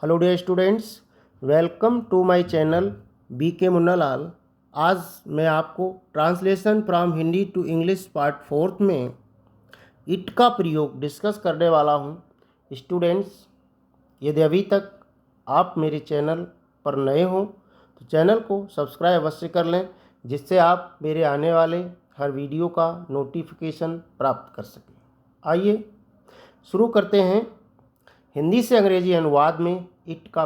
Hello dear students, welcome to my channel BK Munnalal. आज मैं आपको translation from Hindi to English part 4 में it का प्रयोग डिस्कस करने वाला हूं। स्टूडेंट्स, यदि अभी तक आप मेरे चैनल पर नए हो तो चैनल को सब्सक्राइब अवश्य कर लें, जिससे आप मेरे आने वाले हर वीडियो का नोटिफिकेशन प्राप्त कर सकें। आइए शुरू करते हैं। हिंदी से अंग्रेजी अनुवाद में इट का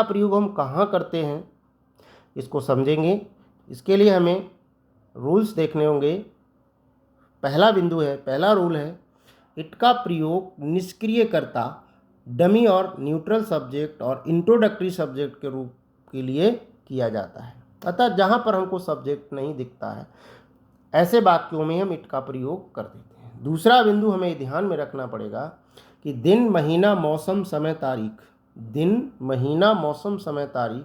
प्रयोग हम कहाँ करते हैं, इसको समझेंगे। इसके लिए हमें रूल्स देखने होंगे। पहला रूल है, इट का प्रयोग निष्क्रियकर्ता, डमी और न्यूट्रल सब्जेक्ट और इंट्रोडक्टरी सब्जेक्ट के रूप के लिए किया जाता है। अतः जहाँ पर हमको सब्जेक्ट नहीं दिखता है, ऐसे वाक्यों में हम इट का प्रयोग कर देते हैं। दूसरा बिंदु हमें ध्यान में रखना पड़ेगा कि दिन, महीना, मौसम, समय, तारीख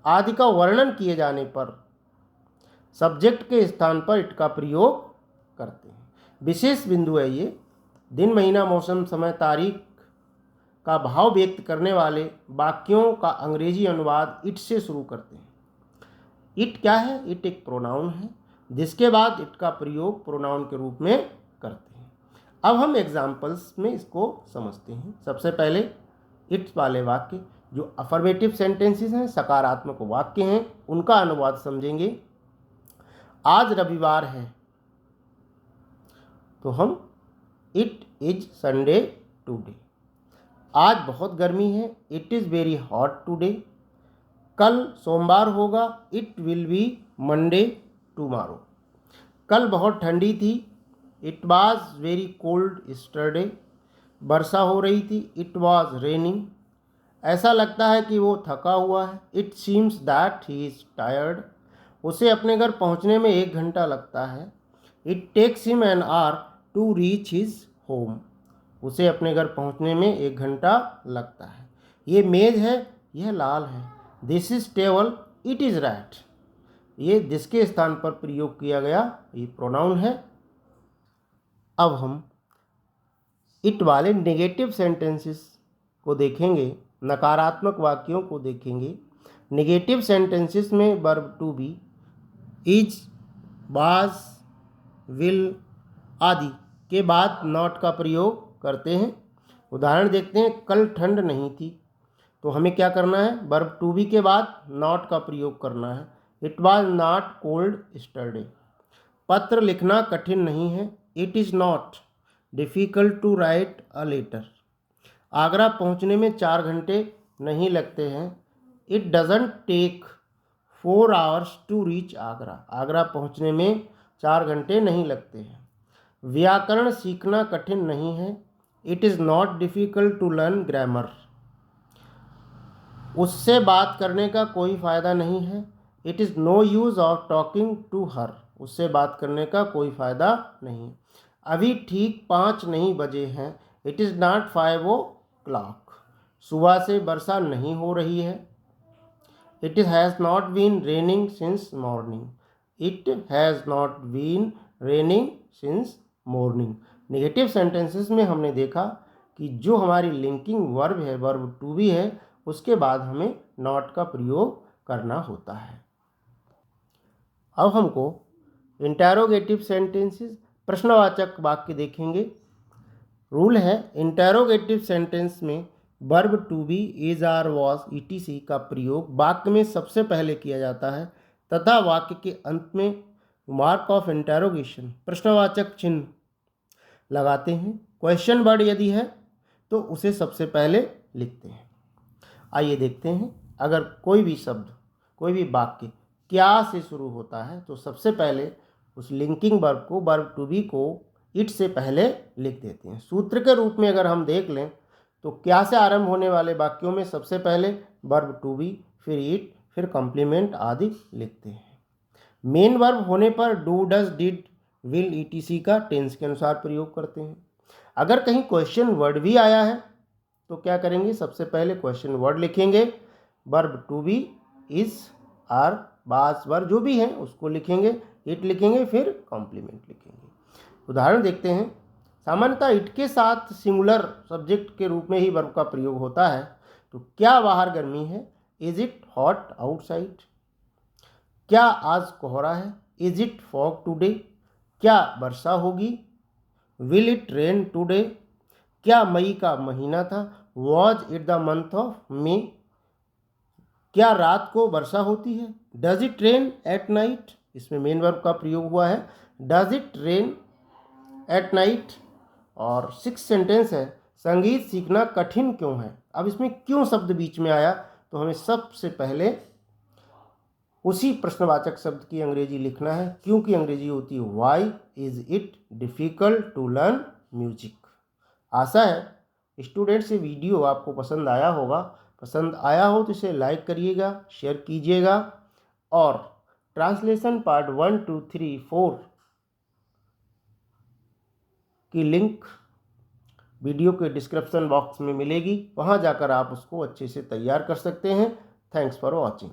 आदि का वर्णन किए जाने पर सब्जेक्ट के स्थान पर इट का प्रयोग करते हैं। विशेष बिंदु है ये। दिन, महीना, मौसम, समय, तारीख का भाव व्यक्त करने वाले वाक्यों का अंग्रेजी अनुवाद इट से शुरू करते हैं। इट क्या है? इट एक प्रोनाउन है, जिसके बाद इट का प्रयोग प्रोनाउन के रूप में करते हैं। अब हम एग्जाम्पल्स में इसको समझते हैं। सबसे पहले इट्स वाले वाक्य जो अफर्मेटिव सेंटेंसेस हैं, सकारात्मक वाक्य हैं, उनका अनुवाद समझेंगे। आज रविवार है तो हम इट इज संडे टुडे। आज बहुत गर्मी है, it is very hot today. कल सोमवार होगा, it will be Monday tomorrow. कल बहुत ठंडी थी, it was very cold yesterday. वर्षा हो रही थी, इट वॉज रेनिंग। ऐसा लगता है कि वो थका हुआ है, it seems that he is tired. उसे अपने घर पहुंचने में 1 घंटा लगता है, it takes him an hour to reach his home. उसे अपने घर पहुंचने में 1 घंटा लगता है। ये मेज़ है, यह लाल है। This is table, it is red. ये दिस के स्थान पर प्रयोग किया गया ये प्रोनाउन है। अब हम इट वाले नेगेटिव सेंटेंसेस को देखेंगे, नकारात्मक वाक्यों को देखेंगे। नेगेटिव सेंटेंसेस में verb to be, is, was, will आदि के बाद नॉट का प्रयोग करते हैं। उदाहरण देखते हैं। कल ठंड नहीं थी तो हमें क्या करना है? वर्ब टू बी के बाद नॉट का प्रयोग करना है। It was not cold yesterday. पत्र लिखना कठिन नहीं है, it is not difficult to write a letter. Agra पहुंचने में 4 घंटे नहीं लगते हैं, it doesn't take 4 hours to reach Agra. Agra पहुंचने में 4 घंटे नहीं लगते हैं। व्याकरण सीखना कठिन नहीं है, it is not difficult to learn grammar. उससे बात करने का कोई फ़ायदा नहीं है, it is no use of talking to her. उससे बात करने का कोई फ़ायदा नहीं। अभी ठीक 5 नहीं बजे हैं, इट इज़ नॉट 5 o'clock। सुबह से वर्षा नहीं हो रही है, it has not been raining since morning. It has not been raining since morning. Negative sentences में हमने देखा कि जो हमारी लिंकिंग वर्ब है, वर्ब टू बी है, उसके बाद हमें नॉट का प्रयोग करना होता है। अब हमको इंटरोगेटिव सेंटेंसेस, प्रश्नवाचक वाक्य देखेंगे। रूल है, इंटरोगेटिव सेंटेंस में verb to be, is, are, was, etc का प्रयोग वाक्य में सबसे पहले किया जाता है तथा वाक्य के अंत में मार्क ऑफ इंटरोगेशन, प्रश्नवाचक चिन्ह लगाते हैं। क्वेश्चन वर्ड यदि है तो उसे सबसे पहले लिखते हैं। आइए देखते हैं। अगर कोई भी शब्द, कोई भी वाक्य क्या से शुरू होता है तो सबसे पहले उस लिंकिंग वर्ब को, वर्ब टू बी को इट से पहले लिख देते हैं। सूत्र के रूप में अगर हम देख लें तो क्या से आरंभ होने वाले वाक्यों में सबसे पहले वर्ब टू बी, फिर इट, फिर कॉम्प्लीमेंट आदि लिखते हैं। मेन वर्ब होने पर do, does, did, will, etc का टेंस के अनुसार प्रयोग करते हैं। अगर कहीं क्वेश्चन वर्ड भी आया है तो क्या करेंगे? सबसे पहले क्वेश्चन वर्ड लिखेंगे, verb to be, is, are, was, were जो भी है उसको लिखेंगे, इट लिखेंगे, फिर कॉम्प्लीमेंट लिखेंगे। उदाहरण देखते हैं। सामान्यतः इट के साथ सिंगुलर सब्जेक्ट के रूप में ही वर्ब का प्रयोग होता है, तो क्या बाहर गर्मी है? Is it hot outside? क्या आज कोहरा है? Is it fog today? क्या वर्षा होगी? Will it rain today? क्या मई का महीना था? Was it the month of May? क्या रात को वर्षा होती है? Does it rain at night? इसमें मेन वर्ब का प्रयोग हुआ है, does it rain at night. और 6 सेंटेंस है, संगीत सीखना कठिन क्यों है? अब इसमें क्यों शब्द बीच में आया, तो हमें सबसे पहले उसी प्रश्नवाचक शब्द की अंग्रेजी लिखना है। क्योंकि अंग्रेजी होती है why is it difficult to learn music. आशा है स्टूडेंट्स ये वीडियो आपको पसंद आया होगा। पसंद आया हो तो इसे लाइक करिएगा, शेयर कीजिएगा, और ट्रांसलेशन पार्ट 1, 2, 3, 4 की लिंक वीडियो के डिस्क्रिप्शन बॉक्स में मिलेगी, वहाँ जाकर आप उसको अच्छे से तैयार कर सकते हैं। Thanks for watching.